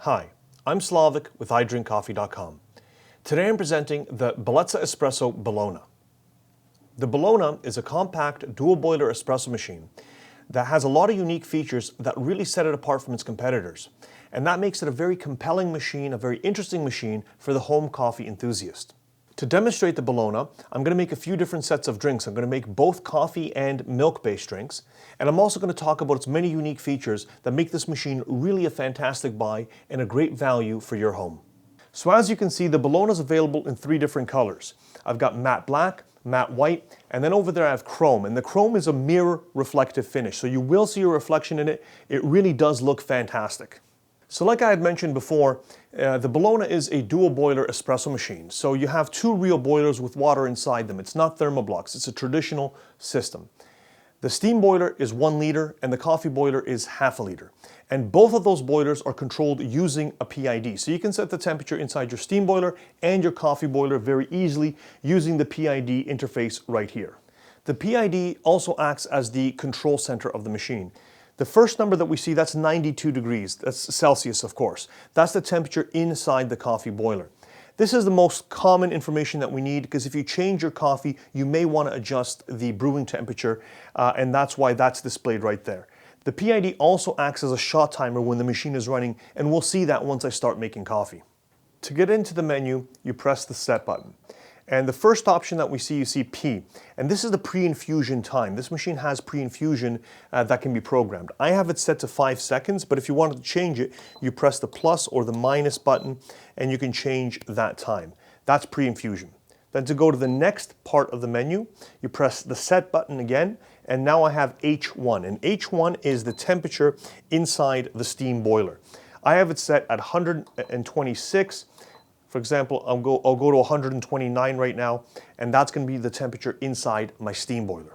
Hi, I'm Slavik with iDrinkCoffee.com. Today I'm presenting the Bellezza Espresso Bellona. The Bellona is a compact dual boiler espresso machine that has a lot of unique features that really set it apart from its competitors. And that makes it a very compelling machine, a very interesting machine for the home coffee enthusiast. To demonstrate the Bellona, I'm going to make a few different sets of drinks. I'm going to make both coffee and milk-based drinks. And I'm also going to talk about its many unique features that make this machine really a fantastic buy and a great value for your home. So as you can see, the Bellona is available in 3 different colors. I've got matte black, matte white, and then over there I have chrome. And the chrome is a mirror reflective finish. So you will see a reflection in it. It really does look fantastic. So like I had mentioned before, the Bellona is a dual boiler espresso machine. So you have 2 real boilers with water inside them. It's not thermoblocks, it's a traditional system. The steam boiler is 1 liter and the coffee boiler is half a liter. And both of those boilers are controlled using a PID. So you can set the temperature inside your steam boiler and your coffee boiler very easily using the PID interface right here. The PID also acts as the control center of the machine. The first number that we see, that's 92 degrees. That's Celsius, of course. That's the temperature inside the coffee boiler. This is the most common information that we need because if you change your coffee, you may want to adjust the brewing temperature, and that's why that's displayed right there. The PID also acts as a shot timer when the machine is running, and we'll see that once I start making coffee. To get into the menu, you press the set button. And the first option that we see, you see P. And this is the pre-infusion time. This machine has pre-infusion that can be programmed. I have it set to 5 seconds, but if you wanted to change it, you press the plus or the minus button and you can change that time. That's pre-infusion. Then to go to the next part of the menu, you press the set button again, and now I have H1. And H1 is the temperature inside the steam boiler. I have it set at 126. For example, I'll go to 129 right now, and that's going to be the temperature inside my steam boiler.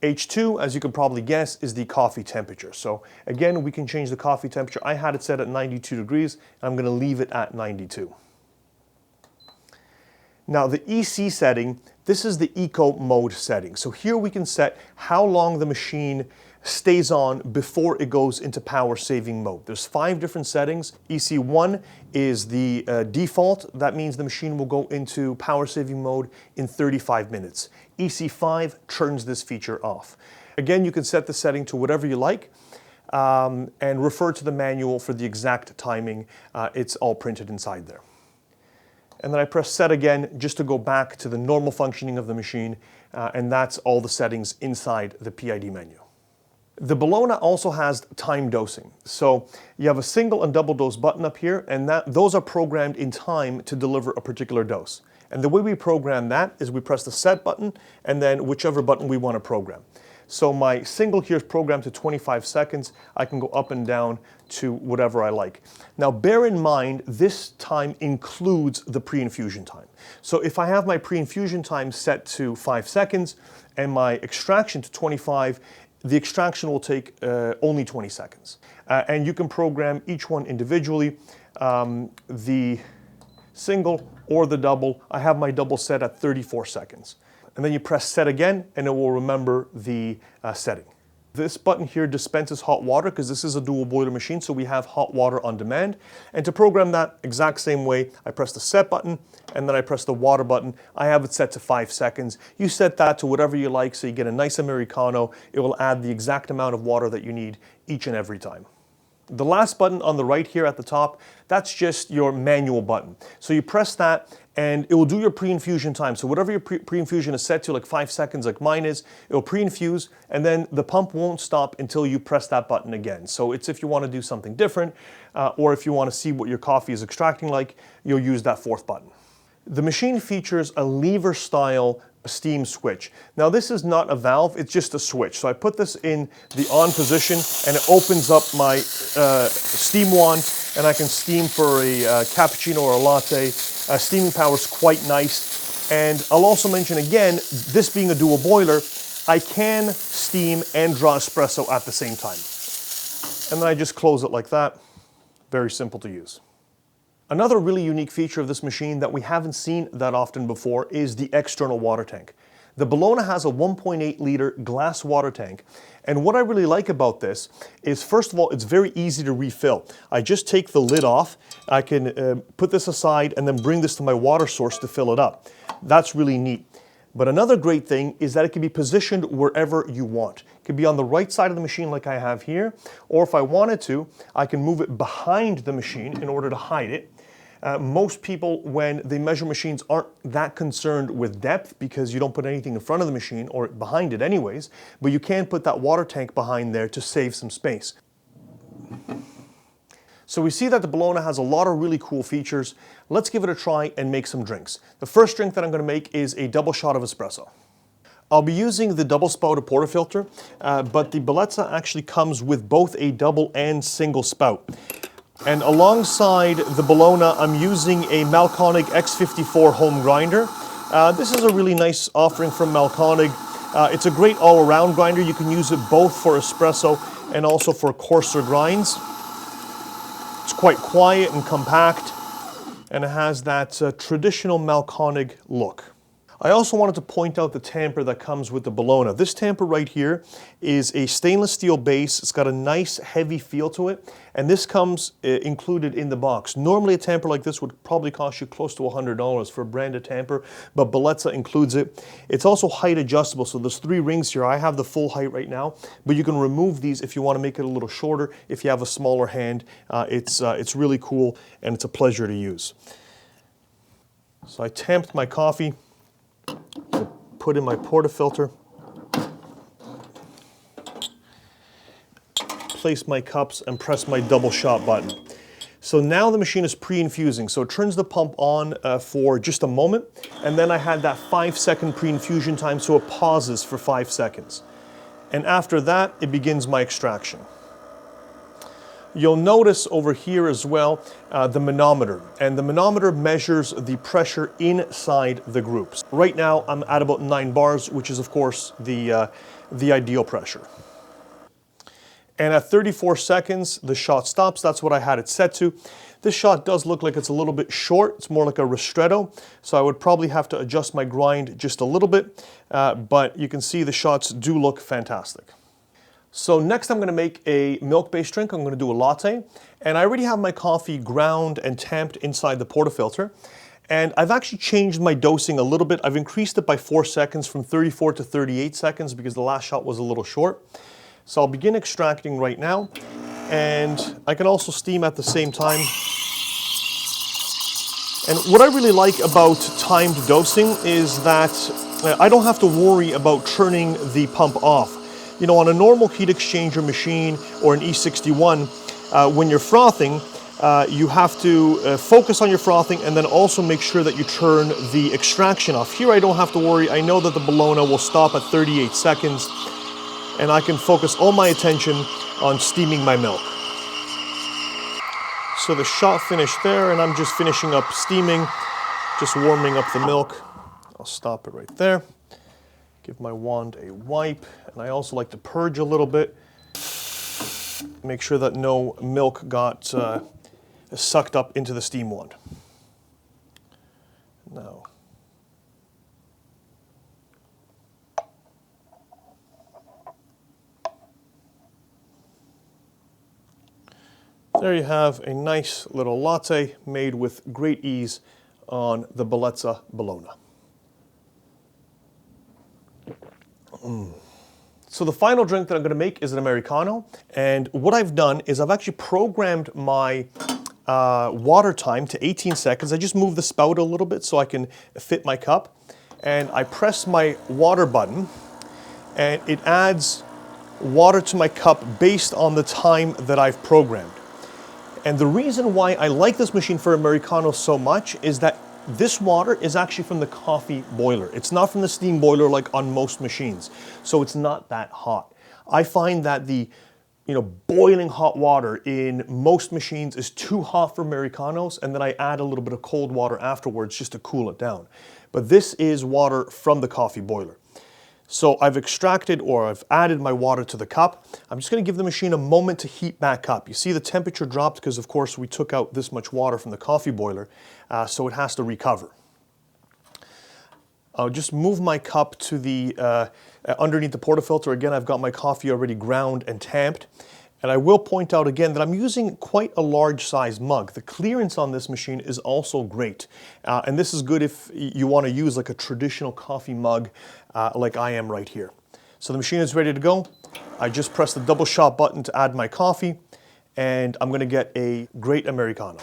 H2, as you can probably guess, is the coffee temperature. So again, we can change the coffee temperature. I had it set at 92 degrees, and I'm going to leave it at 92. Now the EC setting, this is the eco mode setting. So here we can set how long the machine stays on before it goes into power saving mode. There's 5 different settings. EC1 is the default. That means the machine will go into power saving mode in 35 minutes. EC5 turns this feature off. Again, you can set the setting to whatever you like and refer to the manual for the exact timing. It's all printed inside there. And then I press set again just to go back to the normal functioning of the machine, and that's all the settings inside the PID menu. The Bellona also has time dosing. So you have a single and double dose button up here, and those are programmed in time to deliver a particular dose. And the way we program that is we press the set button and then whichever button we want to program. So my single here is programmed to 25 seconds. I can go up and down to whatever I like. Now bear in mind, this time includes the pre-infusion time. So if I have my pre-infusion time set to 5 seconds and my extraction to 25, the extraction will take only 20 seconds. And you can program each one individually, the single or the double. I have my double set at 34 seconds. And then you press set again and it will remember the setting. This button here dispenses hot water because this is a dual boiler machine, so we have hot water on demand. And to program that exact same way, I press the set button and then I press the water button. I have it set to 5 seconds. You set that to whatever you like so you get a nice Americano. It will add the exact amount of water that you need each and every time. The last button on the right here at the top, that's just your manual button. So you press that and it will do your pre-infusion time. So whatever your pre-infusion is set to, like 5 seconds like mine is, it will pre-infuse and then the pump won't stop until you press that button again. So it's if you want to do something different or if you want to see what your coffee is extracting like, you'll use that 4th button. The machine features a lever style steam switch. Now this is not a valve, it's just a switch. So I put this in the on position and it opens up my steam wand and I can steam for a cappuccino or a latte. Steaming power is quite nice. And I'll also mention again, this being a dual boiler, I can steam and draw espresso at the same time. And then I just close it like that. Very simple to use. Another really unique feature of this machine that we haven't seen that often before is the external water tank. The Bellona has a 1.8 liter glass water tank, and what I really like about this is, first of all, it's very easy to refill. I just take the lid off, I can put this aside and then bring this to my water source to fill it up. That's really neat. But another great thing is that it can be positioned wherever you want. It can be on the right side of the machine like I have here, or if I wanted to, I can move it behind the machine in order to hide it. Most people, when they measure machines, aren't that concerned with depth because you don't put anything in front of the machine or behind it anyways, but you can put that water tank behind there to save some space. So we see that the Bellona has a lot of really cool features. Let's give it a try and make some drinks. The first drink that I'm going to make is a double shot of espresso. I'll be using the double spouted portafilter, but the Bellezza actually comes with both a double and single spout. And alongside the Bellona, I'm using a Malconic X54 home grinder. This is a really nice offering from Malconic. It's a great all-around grinder. You can use it both for espresso and also for coarser grinds. It's quite quiet and compact, and it has that traditional Malconic look. I also wanted to point out the tamper that comes with the Bellona. This tamper right here is a stainless steel base. It's got a nice heavy feel to it, and this comes included in the box. Normally a tamper like this would probably cost you close to $100 for a branded tamper, but Bellezza includes it. It's also height adjustable, so there's 3 rings here. I have the full height right now, but you can remove these if you want to make it a little shorter. If you have a smaller hand, it's really cool, and it's a pleasure to use. So I tamped my coffee. Put in my portafilter, place my cups, and press my double shot button. So now the machine is pre-infusing, so it turns the pump on for just a moment, and then I had that 5-second pre-infusion time, so it pauses for 5 seconds. And after that, it begins my extraction. You'll notice over here as well the manometer, and the manometer measures the pressure inside the groups. Right now I'm at about 9 bars, which is of course the ideal pressure. And at 34 seconds the shot stops. That's what I had it set to. This shot does look like it's a little bit short. It's more like a ristretto, so I would probably have to adjust my grind just a little bit, but you can see the shots do look fantastic. So next I'm going to make a milk-based drink. I'm going to do a latte, and I already have my coffee ground and tamped inside the portafilter, and I've actually changed my dosing a little bit. I've increased it by 4 seconds from 34 to 38 seconds because the last shot was a little short. So I'll begin extracting right now, and I can also steam at the same time. And what I really like about timed dosing is that I don't have to worry about turning the pump off. You know, on a normal heat exchanger machine or an E61, when you're frothing, you have to focus on your frothing and then also make sure that you turn the extraction off. Here I don't have to worry. I know that the Bellona will stop at 38 seconds, and I can focus all my attention on steaming my milk. So the shot finished there, and I'm just finishing up steaming, just warming up the milk. I'll stop it right there. Give my wand a wipe, and I also like to purge a little bit. Make sure that no milk got sucked up into the steam wand. Now, there you have a nice little latte made with great ease on the Bellezza Bellona. So the final drink that I'm going to make is an Americano, and what I've done is I've actually programmed my water time to 18 seconds. I just moved the spout a little bit so I can fit my cup, and I press my water button, and it adds water to my cup based on the time that I've programmed. And the reason why I like this machine for Americano so much is that this water is actually from the coffee boiler. It's not from the steam boiler like on most machines, so it's not that hot. I find that the boiling hot water in most machines is too hot for Americanos, and then I add a little bit of cold water afterwards just to cool it down. But this is water from the coffee boiler. So I've extracted, or I've added my water to the cup. I'm just going to give the machine a moment to heat back up. You see the temperature dropped because of course we took out this much water from the coffee boiler, so it has to recover. I'll just move my cup to the underneath the portafilter. Again, I've got my coffee already ground and tamped. And I will point out again that I'm using quite a large size mug. The clearance on this machine is also great. And this is good if you want to use like a traditional coffee mug like I am right here. So the machine is ready to go. I just press the double shot button to add my coffee, and I'm going to get a great Americano.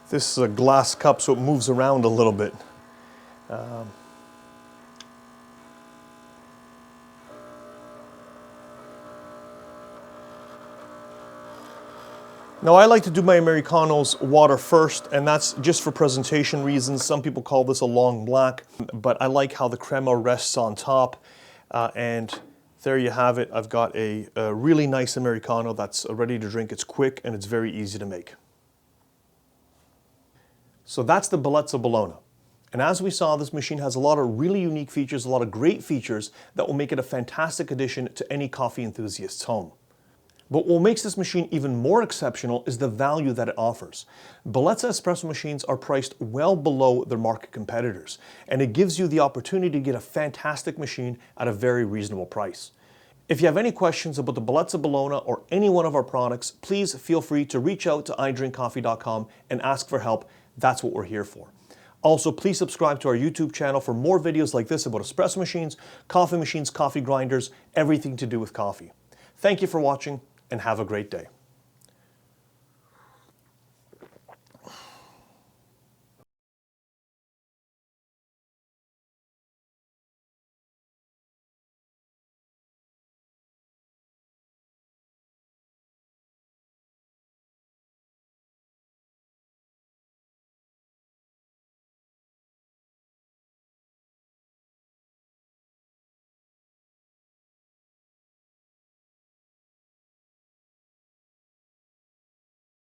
This is a glass cup, so it moves around a little bit. Now I like to do my Americanos water first, and that's just for presentation reasons. Some people call this a long black, but I like how the crema rests on top. And there you have it. I've got a really nice Americano that's ready to drink. It's quick and it's very easy to make. So that's the Bellezza Bellona. And as we saw, this machine has a lot of really unique features, a lot of great features that will make it a fantastic addition to any coffee enthusiast's home. But what makes this machine even more exceptional is the value that it offers. Bellezza espresso machines are priced well below their market competitors, and it gives you the opportunity to get a fantastic machine at a very reasonable price. If you have any questions about the Bellezza Bellona or any one of our products, please feel free to reach out to idrinkcoffee.com and ask for help. That's what we're here for. Also, please subscribe to our YouTube channel for more videos like this about espresso machines, coffee grinders, everything to do with coffee. Thank you for watching, and have a great day.